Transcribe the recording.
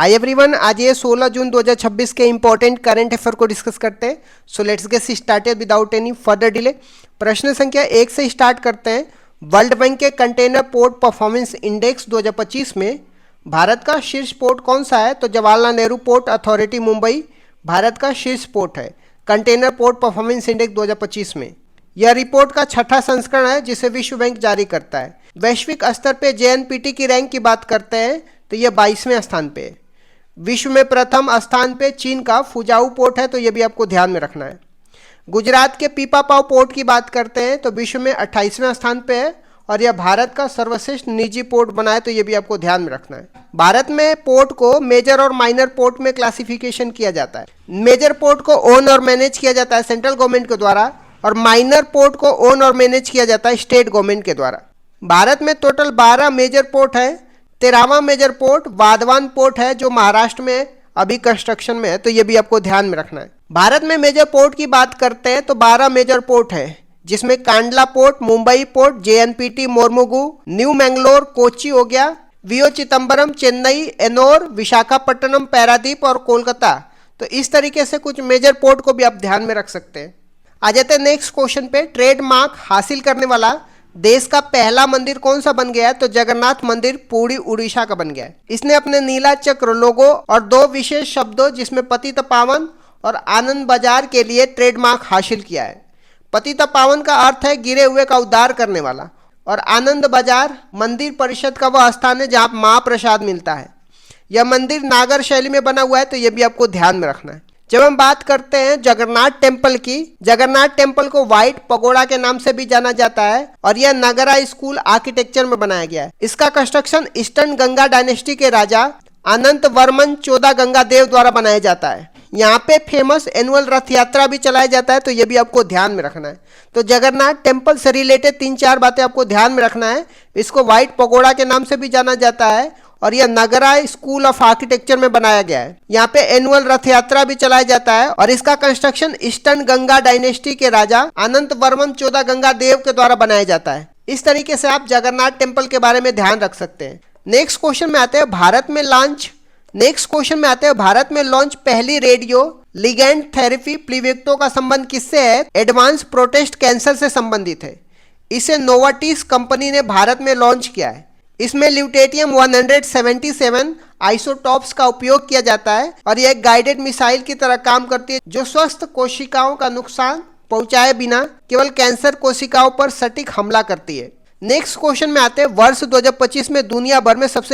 Hi everyone, आज ये 16 जून 2026 के इंपॉर्टेंट करंट अफेयर को डिस्कस करते हैं। So let's get started without any further delay. प्रश्न संख्या 1 से स्टार्ट करते हैं। वर्ल्ड बैंक के कंटेनर पोर्ट परफॉर्मेंस इंडेक्स 2025 में भारत का शीर्ष पोर्ट कौन सा है? तो जवाहरलाल नेहरू पोर्ट अथॉरिटी मुंबई भारत का शीर्ष पोर्ट है कंटेनर पोर्ट परफॉर्मेंस इंडेक्स 2025 में। यह रिपोर्ट का छठा संस्करण है जिसे विश्व बैंक जारी करता है। वैश्विक स्तर पे जेएनपीटी की रैंक की बात करते हैं तो यह 22वें स्थान पे है। विश्व में प्रथम स्थान पे चीन का फुजाऊ पोर्ट है, तो यह भी आपको ध्यान में रखना है। गुजरात के पीपापाव पोर्ट की बात करते हैं तो विश्व में 28वें स्थान पे है और यह भारत का सर्वश्रेष्ठ निजी पोर्ट बना है, तो यह भी आपको ध्यान में रखना है। भारत में पोर्ट को मेजर और माइनर पोर्ट में क्लासिफिकेशन किया जाता है। मेजर पोर्ट को ओन और मैनेज किया जाता है सेंट्रल गवर्नमेंट के द्वारा और माइनर पोर्ट को ओन और मैनेज किया जाता है स्टेट गवर्नमेंट के द्वारा। भारत में टोटल 12 मेजर पोर्ट है। 13वां मेजर पोर्ट वाधवान पोर्ट है जो महाराष्ट्र में अभी कंस्ट्रक्शन में है, तो ये भी आपको ध्यान में रखना है। भारत में मेजर पोर्ट की बात करते हैं तो 12 मेजर पोर्ट है जिसमें Kandla port, Mumbai port, JNPT, Mormugao, new Mangalore, Kochi हो गया, वीओ चिदम्बरम, चेन्नई, एनोर, विशाखापट्टनम, पैरादीप और कोलकाता। तो इस तरीके से कुछ मेजर पोर्ट को भी आप ध्यान में रख सकते हैं। आ जाते हैं नेक्स्ट क्वेश्चन पे। ट्रेडमार्क हासिल करने वाला देश का पहला मंदिर कौन सा बन गया है? तो जगन्नाथ मंदिर पुरी उड़ीसा का बन गया है। इसने अपने नीला चक्र लोगो और 2 विशेष शब्दों जिसमें पतित पावन और आनंद बाजार के लिए ट्रेडमार्क हासिल किया है। पतित पावन का अर्थ है गिरे हुए का उद्धार करने वाला और आनंद बाजार मंदिर परिषद का वह स्थान है जहां महाप्रसाद मिलता है। यह मंदिर नागर शैली में बना हुआ है, तो यह भी आपको ध्यान में रखना है। जब हम बात करते हैं जगन्नाथ टेम्पल की, जगन्नाथ टेम्पल को व्हाइट पगोड़ा के नाम से भी जाना जाता है और यह नगरा स्कूल आर्किटेक्चर में बनाया गया है। इसका कंस्ट्रक्शन ईस्टर्न गंगा डायनेस्टी के राजा अनंत वर्मन 14 गंगा देव द्वारा बनाया जाता है। यहाँ पे फेमस एनुअल रथ यात्रा भी चलाया जाता है, तो ये भी आपको ध्यान में रखना है। तो जगन्नाथ टेम्पल से रिलेटेड 3-4 बातें आपको ध्यान में रखना है। इसको व्हाइट पगोड़ा के नाम से भी जाना जाता है और यह नगरा स्कूल ऑफ आर्किटेक्चर में बनाया गया है। यहाँ पे एनुअल रथ यात्रा भी चलाया जाता है और इसका कंस्ट्रक्शन ईस्टर्न गंगा डायनेस्टी के राजा अनंत वर्मन 14 गंगा देव के द्वारा बनाया जाता है। इस तरीके से आप जगन्नाथ टेम्पल के बारे में ध्यान रख सकते हैं। नेक्स्ट क्वेश्चन में आते हैं भारत में लॉन्च पहली रेडियो लिगैंड थेरेपी प्लीवेक्टो का संबंध किससे है? एडवांस प्रोस्टेट कैंसर से संबंधित है। इसे नोवार्टिस कंपनी ने भारत में लॉन्च किया है। इसमें ल्यूटेटियम 177 आइसोटॉप्स का उपयोग किया जाता है और यह एक गाइडेड मिसाइल की तरह काम करती है जो स्वस्थ कोशिकाओं का नुकसान पहुंचाए बिना केवल कैंसर कोशिकाओं पर सटीक हमला करती है। नेक्स्ट क्वेश्चन में आते हैं वर्ष 2025 में दुनिया भर में सबसे